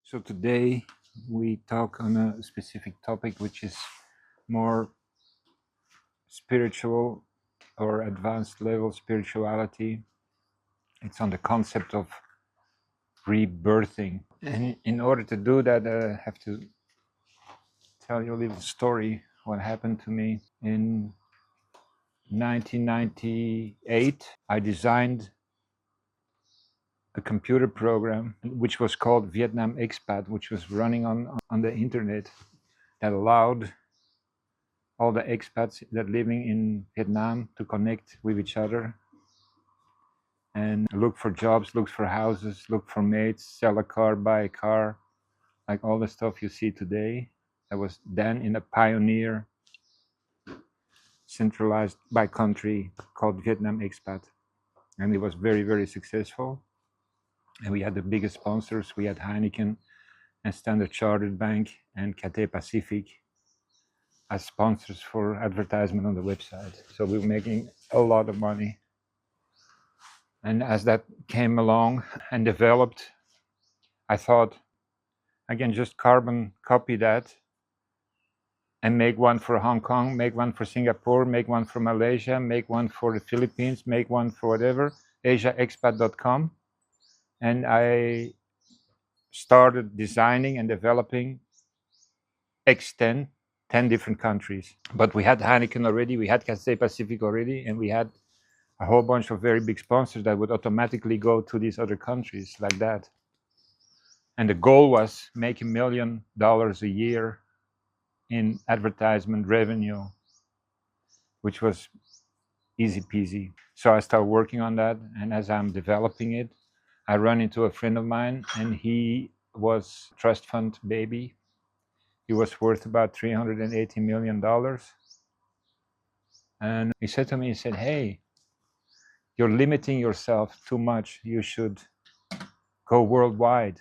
So today we talk on a specific topic which is more spiritual or advanced level spirituality. It's on the concept of rebirthing. And in order to do that, I have to tell you a little story what happened to me. In 1998, I designed a computer program which was called Vietnam Expat, which was running on the internet, that allowed all the expats that living in Vietnam to connect with each other and look for jobs, look for houses, look for mates, sell a car, buy a car, like all the stuff you see today. That was then in a pioneer, centralized by country called Vietnam Expat. And it was very, very successful. And we had the biggest sponsors. We had Heineken and Standard Chartered Bank and Cathay Pacific as sponsors for advertisement on the website. So we were making a lot of money. And as that came along and developed, I thought I can just carbon copy that and make one for Hong Kong, make one for Singapore, make one for Malaysia, make one for the Philippines, make one for whatever, asiaexpat.com. And I started designing and developing X10, 10 different countries. But we had Heineken already, we had Cathay Pacific already, and we had a whole bunch of very big sponsors that would automatically go to these other countries like that. And the goal was make $1 million a year in advertisement revenue, which was easy peasy. So I started working on that, and as I'm developing it, I run into a friend of mine, and he was trust fund baby. He was worth about $380 million. And he said to me, he said, "Hey, you're limiting yourself too much. You should go worldwide."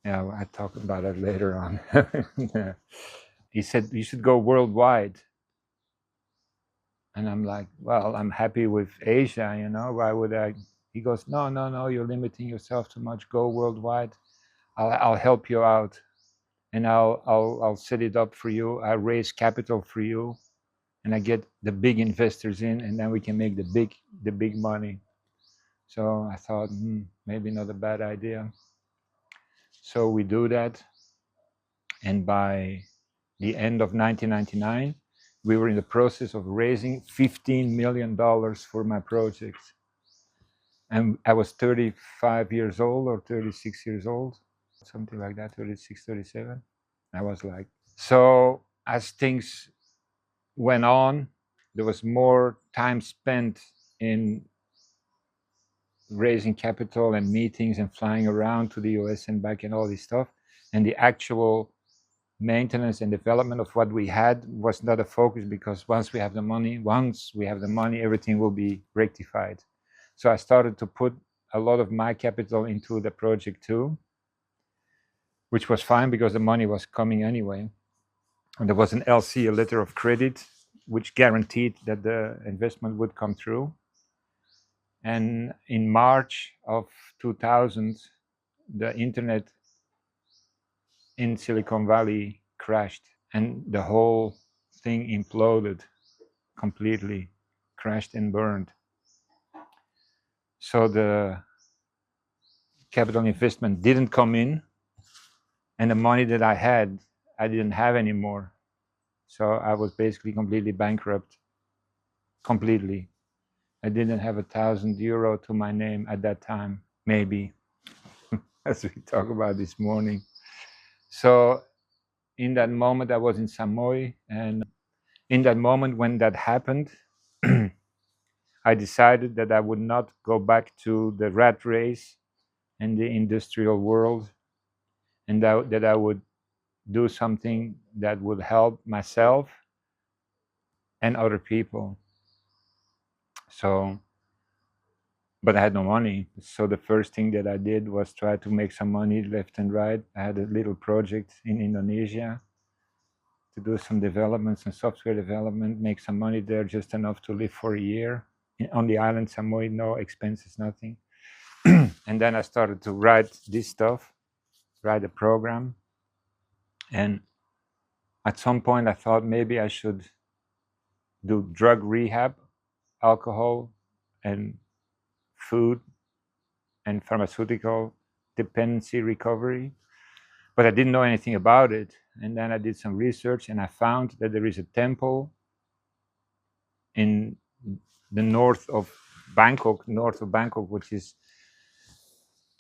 Yeah, I talk about it later on. Yeah. He said, "You should go worldwide." And I'm like, "Well, I'm happy with Asia, you know, why would I?" He goes, no, you're limiting yourself too much. Go worldwide. I'll help you out, and I'll set it up for you. I raise capital for you, and I get the big investors in, and then we can make the big money. So I thought, maybe not a bad idea. So we do that, and by the end of 1999, we were in the process of raising $15 million for my project. And I was 35 years old or 36 years old, something like that, 36, 37. I was like, so as things went on, there was more time spent in raising capital and meetings and flying around to the US and back and all this stuff. And the actual maintenance and development of what we had was not a focus, because once we have the money, everything will be rectified. So I started to put a lot of my capital into the project too, which was fine because the money was coming anyway. And there was an LC, a letter of credit, which guaranteed that the investment would come through. And in March of 2000, the internet in Silicon Valley crashed, and the whole thing imploded completely, crashed and burned. So the capital investment didn't come in, and the money that I had, I didn't have anymore. So I was basically completely bankrupt, completely. I didn't have €1,000 to my name at that time, maybe, as we talk about this morning. So in that moment, I was in Samoy, and in that moment when that happened, I decided that I would not go back to the rat race and the industrial world, and that I would do something that would help myself and other people. So, but I had no money. So the first thing that I did was try to make some money left and right. I had a little project in Indonesia to do some development, some software development, make some money there, just enough to live for a year. On the island, Samoy, no expenses, nothing. And then I started to write this stuff, write a program. And at some point I thought maybe I should do drug rehab, alcohol and food and pharmaceutical dependency recovery. But I didn't know anything about it. And then I did some research and I found that there is a temple in the north of Bangkok, which is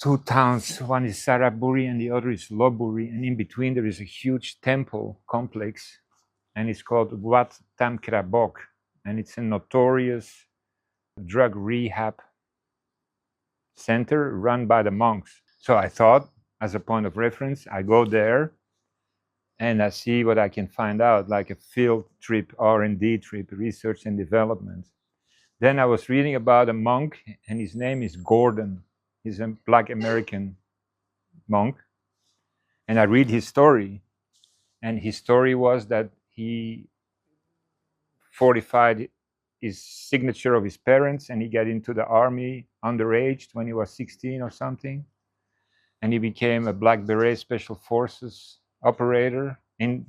two towns. One is Saraburi and the other is Lopburi. And in between there is a huge temple complex and it's called Wat Tam Krabok. And it's a notorious drug rehab center run by the monks. So I thought, as a point of reference, I go there and I see what I can find out, like a field trip, R&D trip, research and development. Then I was reading about a monk, and his name is Gordon. He's a Black American monk. And I read his story. And his story was that he fortified his signature of his parents, and he got into the army underage when he was 16 or something. And he became a Black Beret Special Forces operator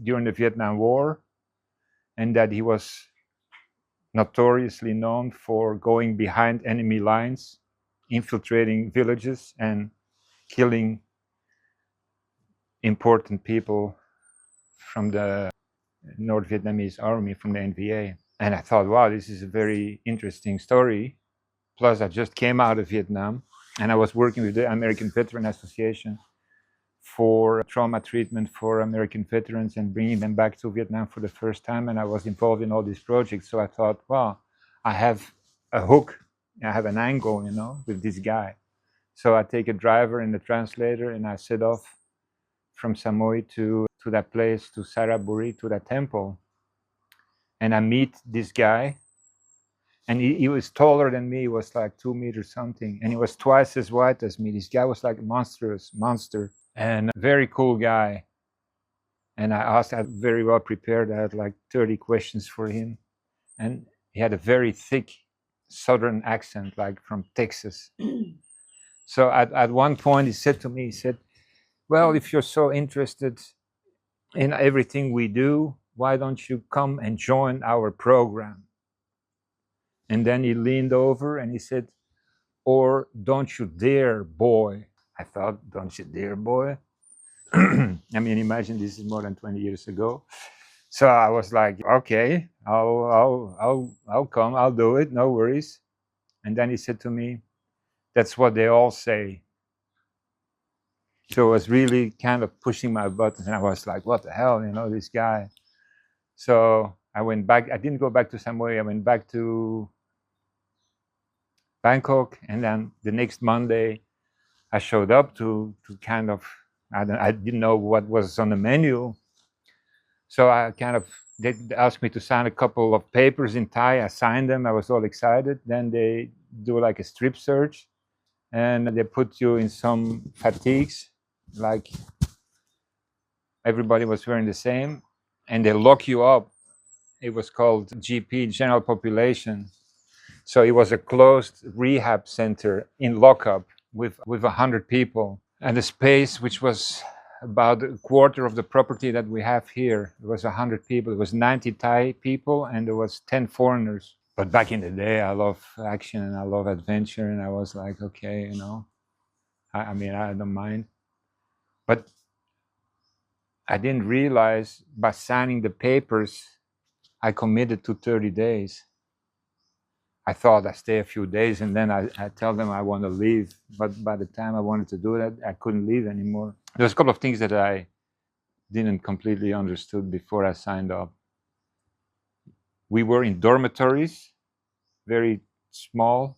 during the Vietnam War. And that he was notoriously known for going behind enemy lines, infiltrating villages and killing important people from the North Vietnamese army, from the NVA. And I thought, wow, this is a very interesting story. Plus, I just came out of Vietnam and I was working with the American Veteran Association for trauma treatment for American veterans and bringing them back to Vietnam for the first time. And I was involved in all these projects. So I thought, wow, I have a hook, I have an angle, you know, with this guy. So I take a driver and a translator and I set off from Samui to that place, to Saraburi, to that temple. And I meet this guy. And he was taller than me. He was like 2 meters something. And he was twice as white as me. This guy was like a monster. And a very cool guy. And I very well prepared. I had like 30 questions for him. And he had a very thick Southern accent, like from Texas. So at one point he said to me, he said, well, if you're so interested in everything we do, why don't you come and join our program? And then he leaned over and he said, or don't you dare, boy. I thought, don't you dare, boy. I mean, imagine this is more than 20 years ago. So I was like, okay, I'll come, I'll do it, no worries. And then he said to me, that's what they all say. So it was really kind of pushing my buttons, and I was like, what the hell, you know, this guy. So I went back. I didn't go back to Samui. I went back to Bangkok, and then the next Monday, I showed up to kind of, I didn't know what was on the menu. So they asked me to sign a couple of papers in Thai. I signed them. I was all excited. Then they do like a strip search, and they put you in some fatigues, like everybody was wearing the same, and they lock you up. It was called GP, General Population. So it was a closed rehab center in lockup with 100 people, and the space, which was about a quarter of the property that we have here, it was 100 people. It was 90 Thai people and there was 10 foreigners. But back in the day, I love action and I love adventure, and I was like, okay, you know, I mean, I don't mind. But I didn't realize by signing the papers, I committed to 30 days. I thought I'd stay a few days and then I tell them I want to leave. But by the time I wanted to do that, I couldn't leave anymore. There's a couple of things that I didn't completely understood before I signed up. We were in dormitories, very small,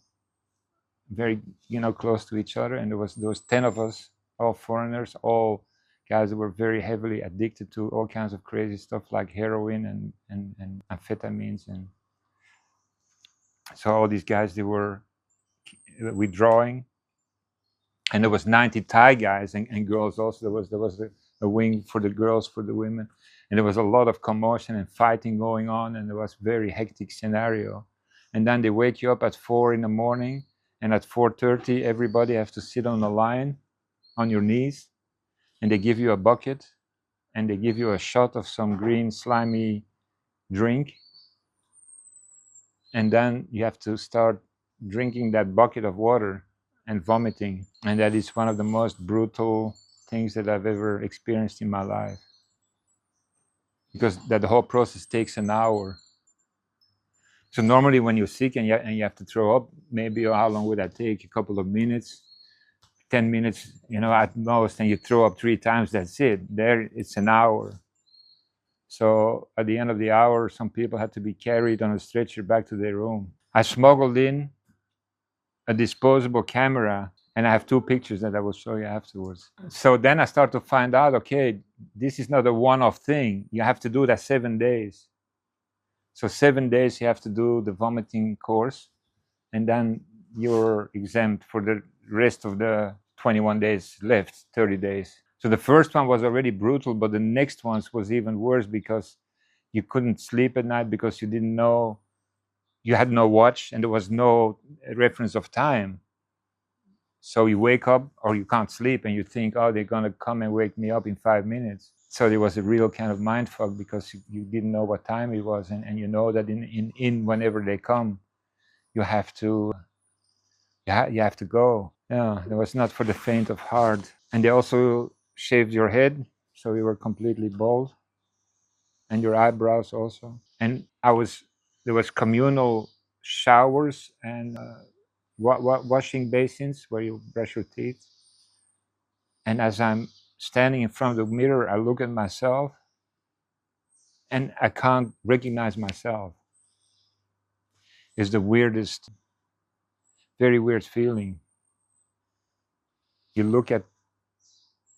very, you know, close to each other. And there was 10 of us, all foreigners, all guys that were very heavily addicted to all kinds of crazy stuff like heroin and amphetamines. And so all these guys, they were withdrawing. And there was 90 Thai guys and girls also. There was a wing for the girls, for the women. And there was a lot of commotion and fighting going on. And there was very hectic scenario. And then they wake you up at 4 in the morning and at 4:30 everybody has to sit on a line on your knees, and they give you a bucket, and they give you a shot of some green slimy drink, and then you have to start drinking that bucket of water and vomiting. And that is one of the most brutal things that I've ever experienced in my life, because that whole process takes an hour. So normally when you're sick and you have to throw up, maybe how long would that take? A couple of minutes, 10 minutes, at most, and you throw up 3 times, that's it. There, it's an hour. So at the end of the hour, some people had to be carried on a stretcher back to their room. I smuggled in a disposable camera, and I have 2 pictures that I will show you afterwards. So then I start to find out, okay, this is not a one-off thing. You have to do that 7 days. So 7 days you have to do the vomiting course, and then you're exempt for the rest of the 21 days left, 30 days. So the first one was already brutal, but the next ones was even worse, because you couldn't sleep at night because you didn't know, you had no watch and there was no reference of time. So you wake up or you can't sleep and you think, oh, they're going to come and wake me up in 5 minutes. So there was a real kind of mind fuck, because you didn't know what time it was. And you know that in whenever they come, you have to go. Yeah, it was not for the faint of heart. And they also shaved your head, so you were completely bald, and your eyebrows also. And there was communal showers and washing basins where you brush your teeth. And as I'm standing in front of the mirror, I look at myself, and I can't recognize myself. It's the weirdest, very weird feeling. You look at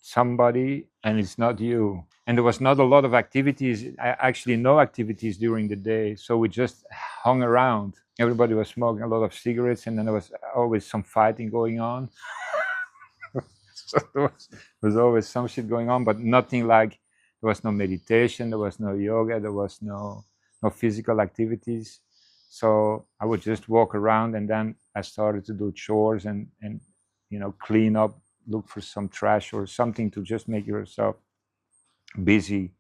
somebody and it's not you. And there was not a lot of activities, actually no activities during the day. So we just hung around. Everybody was smoking a lot of cigarettes, and then there was always some fighting going on. So there was always some shit going on, but nothing like, there was no meditation, there was no yoga, there was no physical activities. So I would just walk around, and then I started to do chores and clean up, look for some trash or something to just make yourself busy,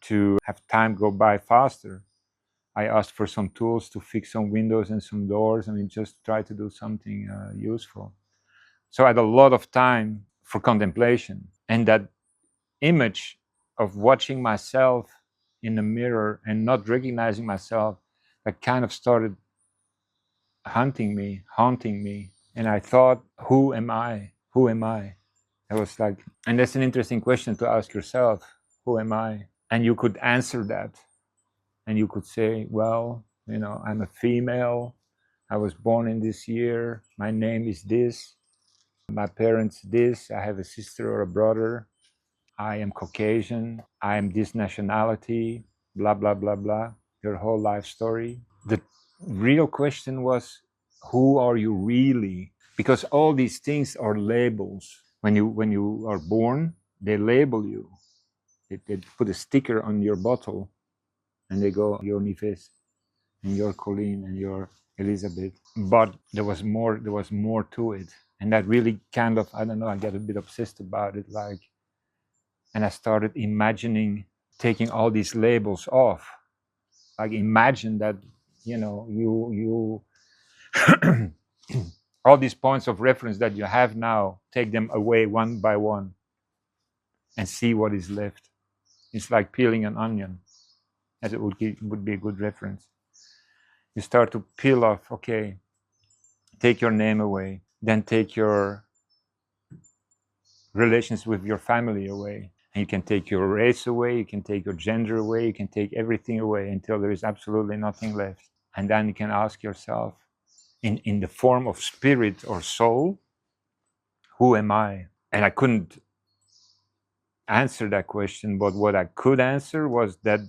to have time go by faster. I asked for some tools to fix some windows and some doors. I mean, just try to do something useful. So I had a lot of time for contemplation, and that image of watching myself in the mirror and not recognizing myself, that kind of started haunting me. And I thought, who am I? Who am I? I was like, and that's an interesting question to ask yourself, who am I? And you could answer that. And you could say, well, I'm a female. I was born in this year. My name is this. My parents this. I have a sister or a brother. I am Caucasian. I am this nationality. Blah, blah, blah, blah. Your whole life story. The real question was, who are you really? Because all these things are labels. When you are born, they label you. They put a sticker on your bottle, and they go, you're Nives, and you're Colleen, and you're Elizabeth. But there was more to it. And that really kind of, I don't know, I got a bit obsessed about it. And I started imagining taking all these labels off. Like, imagine that, you all these points of reference that you have now, take them away one by one and see what is left. It's like peeling an onion, as it would be a good reference. You start to peel off, okay, take your name away, then take your relations with your family away. And you can take your race away, you can take your gender away, you can take everything away until there is absolutely nothing left. And then you can ask yourself, in the form of spirit or soul, who am I? And I couldn't answer that question, but what I could answer was that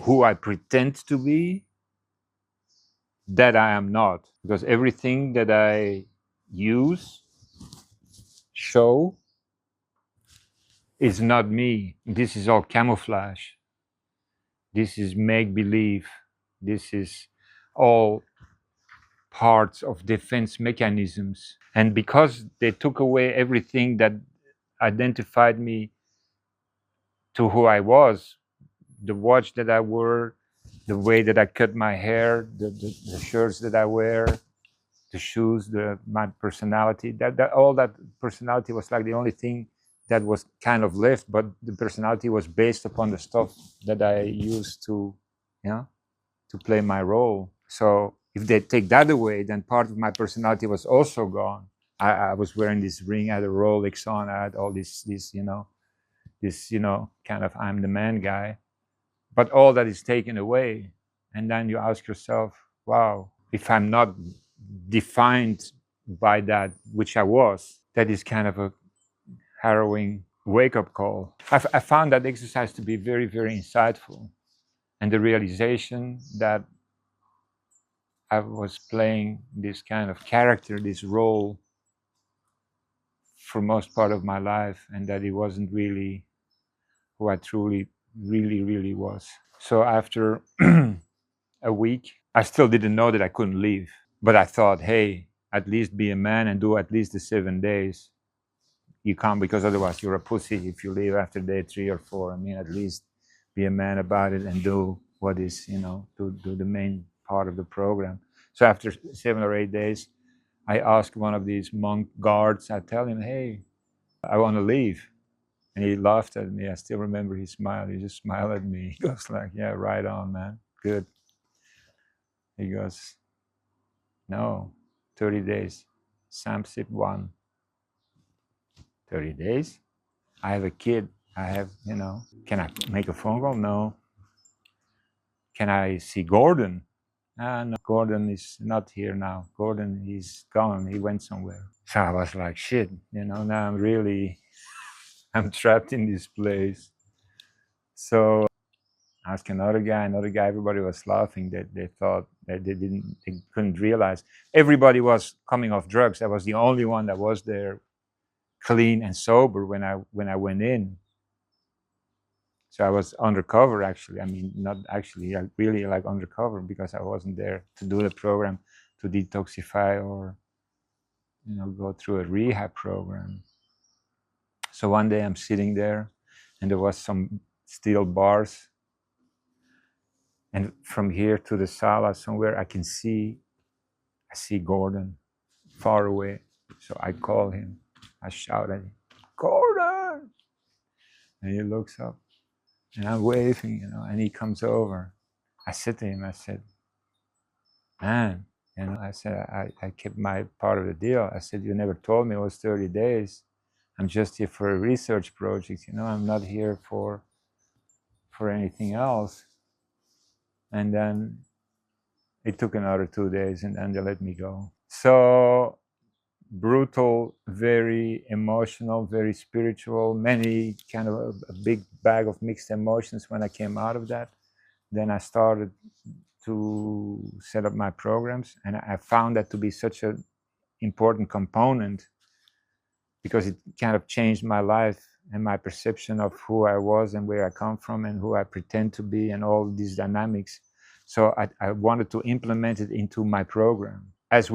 who I pretend to be, that I am not. Because everything that I use, show, is not me. This is all camouflage. This is make-believe. This is all parts of defense mechanisms. And because they took away everything that identified me to who I was, the watch that I wore, the way that I cut my hair, the shirts that I wear, the shoes, my personality, that all that personality was like the only thing that was kind of left, but the personality was based upon the stuff that I used to, to play my role. So if they take that away, then part of my personality was also gone. I was wearing this ring, I had a Rolex on, I had all this kind of I'm the man guy. But all that is taken away. And then you ask yourself, wow, if I'm not defined by that, which I was, that is kind of a harrowing wake-up call. I found that exercise to be very, very insightful. And the realization that I was playing this kind of character, this role, for most part of my life, and that it wasn't really who I truly, really, really was. So after a week, I still didn't know that I couldn't leave. But I thought, hey, at least be a man and do at least the 7 days. You can't, because otherwise you're a pussy if you leave after day 3 or 4. I mean, at least be a man about it and do what is, do the main part of the program. So after 7 or 8 days, I asked one of these monk guards, I tell him, hey, I want to leave. And he laughed at me. I still remember his smile. He just smiled at me. He goes like, yeah, right on, man. Good. He goes, no, 30 days. Sam sip 1. 30 days? I have a kid. I have, can I make a phone call? No. Can I see Gordon? No, Gordon is not here now. Gordon, he's gone. He went somewhere. So I was like, shit, now I'm trapped in this place. So I asked another guy, everybody was laughing. That they thought that they couldn't realize. Everybody was coming off drugs. I was the only one that was there, clean and sober when I went in. So I was undercover, actually. I mean, not actually, really like undercover, because I wasn't there to do the program to detoxify or, go through a rehab program. So one day I'm sitting there, and there was some steel bars. And from here to the sala somewhere, I see Gordon far away. So I call him. I shout at him, Gordon! And he looks up. And I'm waving, and he comes over. I said to him, I said, man, I said, I kept my part of the deal. I said, you never told me it was 30 days. I'm just here for a research project, I'm not here for anything else. And then it took another 2 days, and then they let me go. So brutal, very emotional, very spiritual, many kind of a big bag of mixed emotions when I came out of that. Then I started to set up my programs, and I found that to be such an important component, because it kind of changed my life and my perception of who I was and where I come from and who I pretend to be and all these dynamics. So I wanted to implement it into my program, as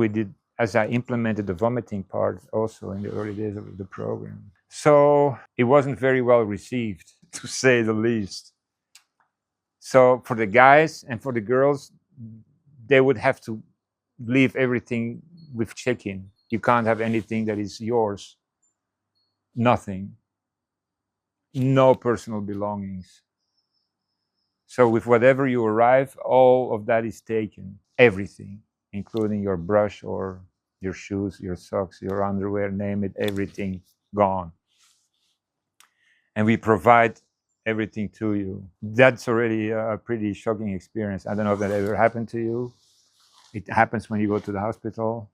I implemented the vomiting part also in the early days of the program. So it wasn't very well received, to say the least. So for the guys and for the girls, they would have to leave everything with check-in. You can't have anything that is yours. Nothing. No personal belongings. So with whatever you arrive, all of that is taken. Everything, including your brush or your shoes, your socks, your underwear, name it, everything gone. And we provide everything to you. That's already a pretty shocking experience. I don't know if that ever happened to you. It happens when you go to the hospital,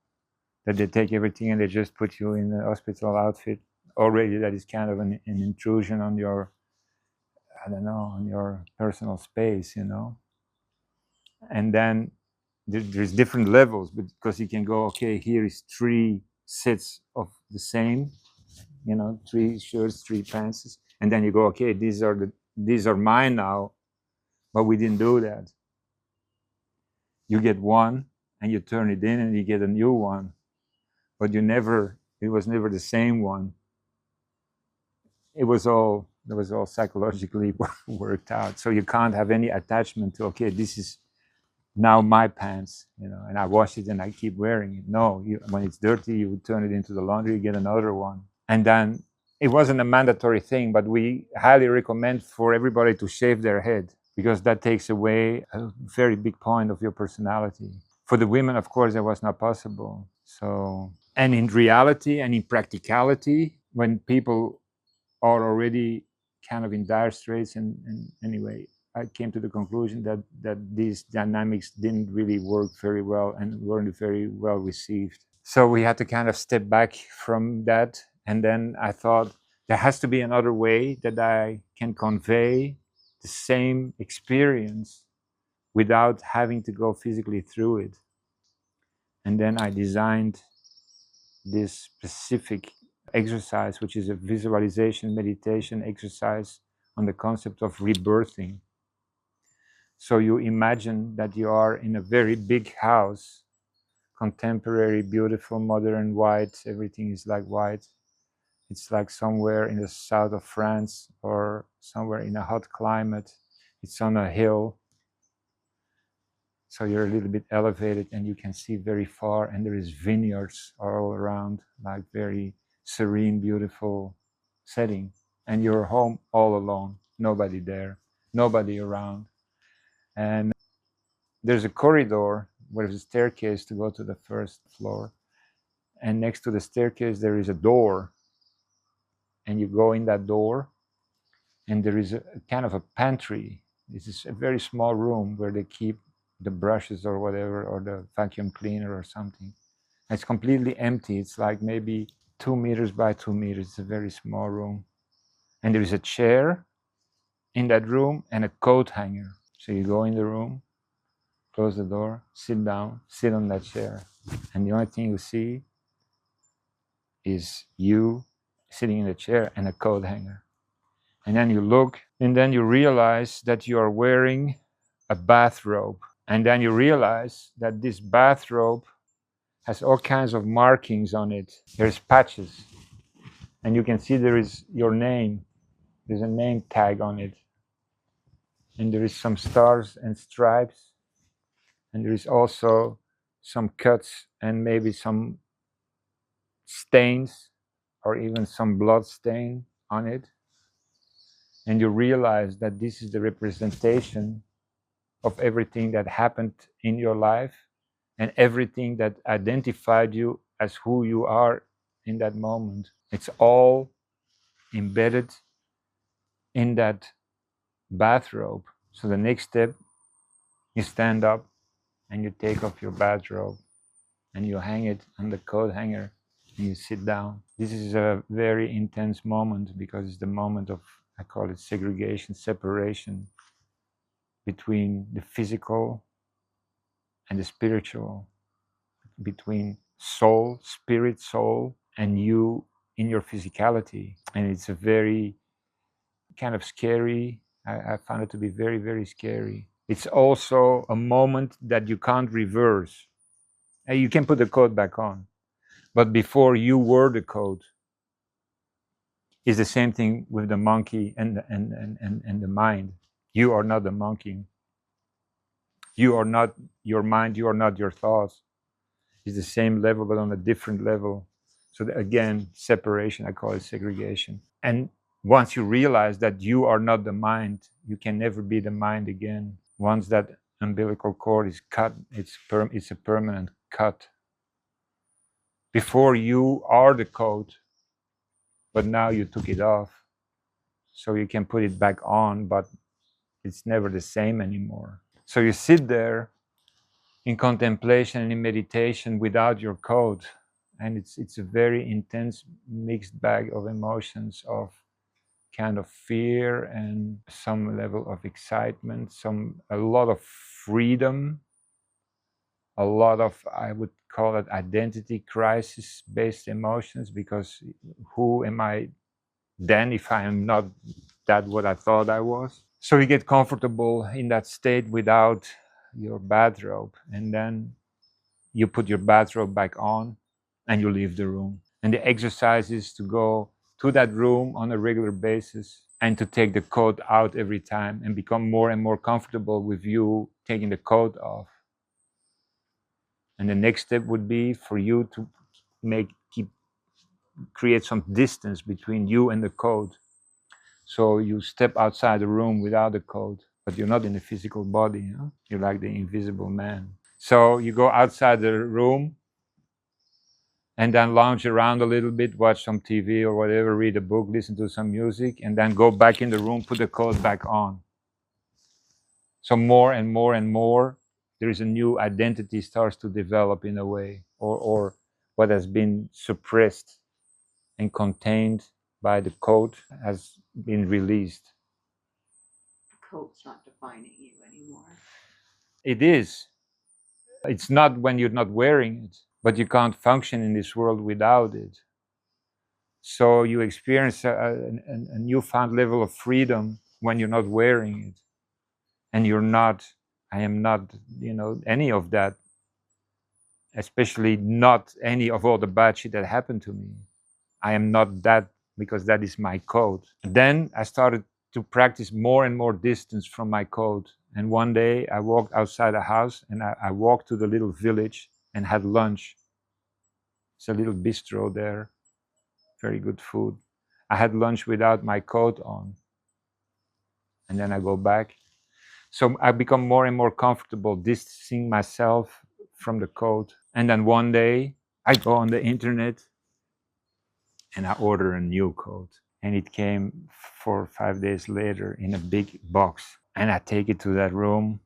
that they take everything and they just put you in the hospital outfit. Already that is kind of an intrusion on your, on your personal space, And then there's different levels, because you can go, okay, here is 3 sets of the same, 3 shirts, 3 pants, and then you go, okay, these are mine now, but we didn't do that. You get one, and you turn it in and you get a new one, but it was never the same one. It was all psychologically worked out. So you can't have any attachment to, okay, this is now my pants, and I wash it and I keep wearing it. No, when it's dirty, you would turn it into the laundry, you get another one. And then it wasn't a mandatory thing, but we highly recommend for everybody to shave their head, because that takes away a very big point of your personality. For the women, of course, that was not possible. So, and in reality and in practicality, when people are already kind of in dire straits, and anyway, I came to the conclusion that these dynamics didn't really work very well and weren't very well received. So we had to kind of step back from that. And then I thought there has to be another way that I can convey the same experience without having to go physically through it. And then I designed this specific exercise, which is a visualization meditation exercise on the concept of rebirthing. So you imagine that you are in a very big house, contemporary, beautiful, modern, white. Everything is like white. It's like somewhere in the south of France or somewhere in a hot climate. It's on a hill. So you're a little bit elevated and you can see very far, and there is vineyards all around, like very serene, beautiful setting. And you're home all alone, nobody there, nobody around. And there's a corridor where there's a staircase to go to the first floor. And next to the staircase, there is a door. And you go in that door, and there is a kind of a pantry. This is a very small room where they keep the brushes or whatever, or the vacuum cleaner or something. It's completely empty. It's like maybe 2 meters by 2 meters. It's a very small room. And there is a chair in that room and a coat hanger. So you go in the room, close the door, sit down, sit on that chair. And the only thing you see is you sitting in the chair and a coat hanger. And then you look, and then you realize that you are wearing a bathrobe. And then you realize that this bathrobe has all kinds of markings on it. There's patches. And you can see there is your name. There's a name tag on it. And there is some stars and stripes. And there is also some cuts and maybe some stains or even some blood stain on it. And you realize that this is the representation of everything that happened in your life and everything that identified you as who you are in that moment. It's all embedded in that bathrobe. So the next step, you stand up and you take off your bathrobe and you hang it on the coat hanger and you sit down. This is a very intense moment because it's the moment of, I call it segregation, separation between the physical and the spiritual, between soul, spirit, soul, and you in your physicality. And it's a very kind of scary. I found it to be very, very scary. It's also a moment that you can't reverse. You can put the coat back on, but before you were the coat. It's the same thing with the monkey and the mind. You are not the monkey. You are not your mind. You are not your thoughts. It's the same level, but on a different level. So again, separation, I call it segregation. And once you realize that you are not the mind, you can never be the mind again. Once that umbilical cord is cut, it's a permanent cut. Before you are the coat, but now you took it off. So you can put it back on, but it's never the same anymore. So you sit there in contemplation and in meditation without your coat. And it's a very intense mixed bag of emotions, of kind of fear and some level of excitement, a lot of freedom, a lot of, I would call it, identity crisis based emotions, because who am I then if I am not that what I thought I was? So you get comfortable in that state without your bathrobe, and then you put your bathrobe back on and you leave the room. And the exercise is to go to that room on a regular basis and to take the coat out every time and become more and more comfortable with you taking the coat off. And the next step would be for you to create some distance between you and the coat. So you step outside the room without the coat, but you're not in the physical body. Huh? You're like the invisible man. So you go outside the room and then lounge around a little bit, watch some TV or whatever, read a book, listen to some music, and then go back in the room, put the coat back on. So more and more and more, there is a new identity starts to develop in a way, or what has been suppressed and contained by the coat has been released. The coat's not defining you anymore. It is. It's not when you're not wearing it, but you can't function in this world without it. So you experience a newfound level of freedom when you're not wearing it. And you're not, I am not, any of that, especially not any of all the bad shit that happened to me. I am not that, because that is my code. Then I started to practice more and more distance from my code. And one day I walked outside the house and I walked to the little village and had lunch. It's a little bistro there, very good food. I had lunch without my coat on. And then I go back. So I become more and more comfortable distancing myself from the coat. And then one day I go on the internet and I order a new coat. And it came 4 or 5 days later in a big box. And I take it to that room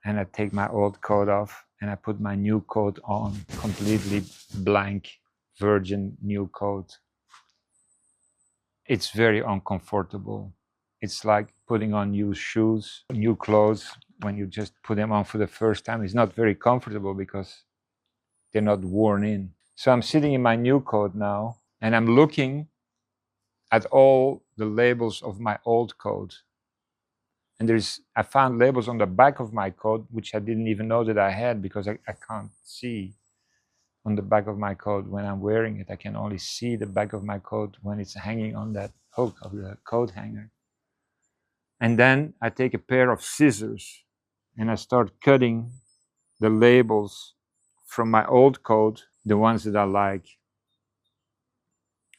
and I take my old coat off and I put my new coat on, completely blank, virgin new coat. It's very uncomfortable. It's like putting on new shoes, new clothes. When you just put them on for the first time, it's not very comfortable because they're not worn in. So I'm sitting in my new coat now and I'm looking at all the labels of my old coat. And I found labels on the back of my coat, which I didn't even know that I had, because I can't see on the back of my coat when I'm wearing it. I can only see the back of my coat when it's hanging on that hook of the coat hanger. And then I take a pair of scissors and I start cutting the labels from my old coat, the ones that I like,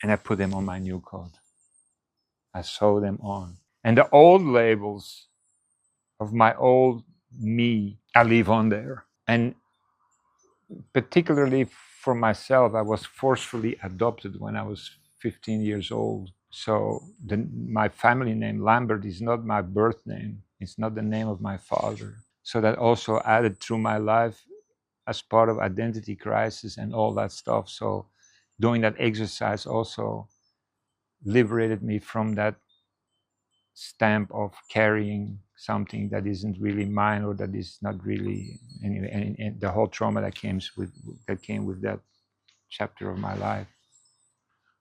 and I put them on my new coat. I sew them on. And the old labels of my old me, I leave on there. And particularly for myself, I was forcefully adopted when I was 15 years old. So my family name, Lambert, is not my birth name. It's not the name of my father. So that also added through my life as part of identity crisis and all that stuff. So doing that exercise also liberated me from that stamp of carrying something that isn't really mine, or that is not really anyway, and the whole trauma that came with that chapter of my life.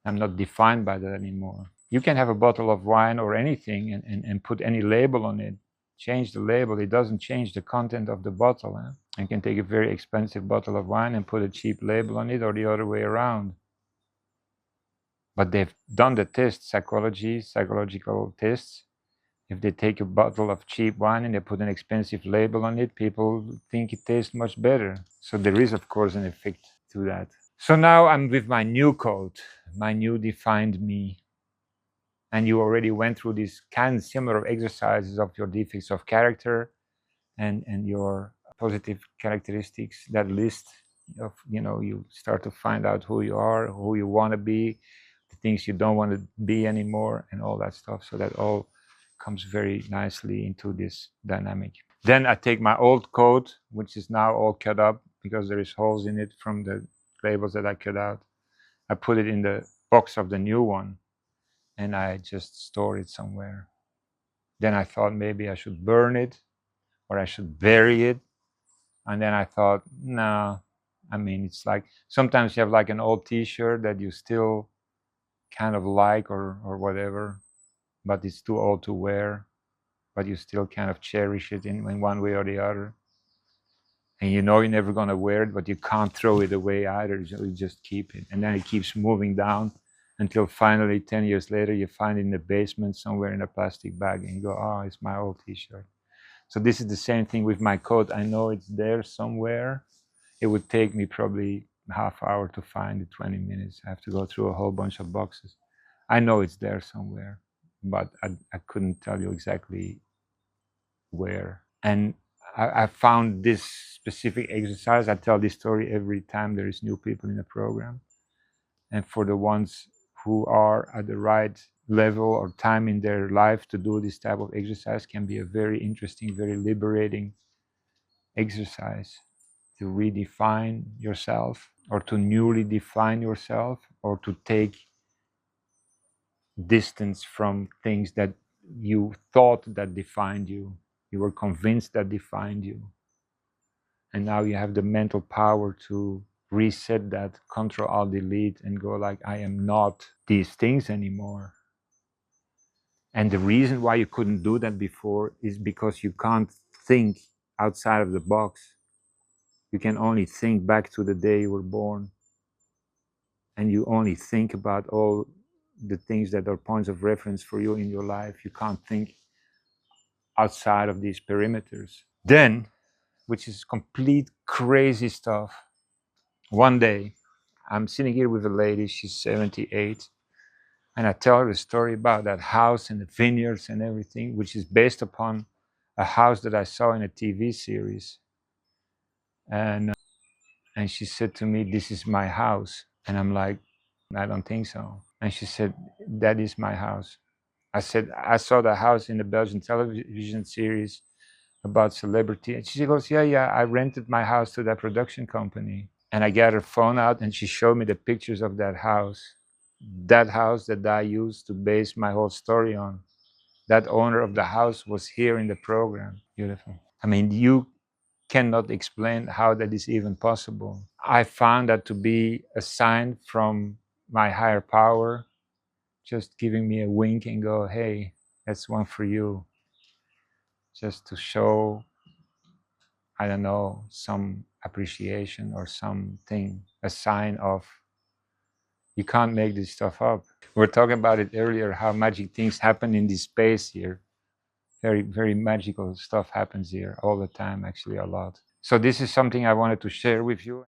I'm not defined by that anymore. You can have a bottle of wine or anything and put any label on it, change the label, it doesn't change the content of the bottle. Huh? You can take a very expensive bottle of wine and put a cheap label on it, or the other way around. But they've done the tests, psychological tests. If they take a bottle of cheap wine and they put an expensive label on it, people think it tastes much better. So there is, of course, an effect to that. So now I'm with my new code, my new defined me. And you already went through these kind of similar exercises of your defects of character and your positive characteristics, that list of, you start to find out who you are, who you want to be, the things you don't want to be anymore, and all that stuff. So that all comes very nicely into this dynamic. Then I take my old coat, which is now all cut up because there is holes in it from the labels that I cut out. I put it in the box of the new one and I just store it somewhere. Then I thought maybe I should burn it or I should bury it. And then I thought, no, it's like sometimes you have like an old t-shirt that you still kind of like or whatever, but it's too old to wear, but you still kind of cherish it in one way or the other. And you know you're never going to wear it, but you can't throw it away either. You just keep it. And then it keeps moving down until finally 10 years later you find it in the basement somewhere in a plastic bag and you go, oh, it's my old t-shirt. So this is the same thing with my coat. I know it's there somewhere. It would take me probably half hour to find it, 20 minutes. I have to go through a whole bunch of boxes. I know it's there somewhere, but I couldn't tell you exactly where. And I found this specific exercise. I tell this story every time there is new people in the program. And for the ones who are at the right level or time in their life to do this type of exercise can be a very interesting, very liberating exercise to redefine yourself or to newly define yourself or to take distance from things that you thought that defined you. You were convinced that defined you. And now you have the mental power to reset that, Control Alt Delete, and go like, I am not these things anymore. And the reason why you couldn't do that before is because you can't think outside of the box. You can only think back to the day you were born. And you only think about all the things that are points of reference for you in your life. You can't think outside of these perimeters. Then, which is complete crazy stuff, one day I'm sitting here with a lady, she's 78, and I tell her a story about that house and the vineyards and everything, which is based upon a house that I saw in a TV series. And she said to me, this is my house. And I'm like, I don't think so. And she said, that is my house. I said, I saw the house in the Belgian television series about celebrity. And she goes, yeah, I rented my house to that production company. And I got her phone out and she showed me the pictures of that house that I used to base my whole story on. That owner of the house was here in the program. Beautiful. I mean, you cannot explain how that is even possible. I found that to be a sign from my higher power, just giving me a wink and go, hey, that's one for you. Just to show, I don't know, some appreciation or something, a sign of, you can't make this stuff up. We were talking about it earlier, how magic things happen in this space here. Very, very magical stuff happens here all the time, actually a lot. So this is something I wanted to share with you.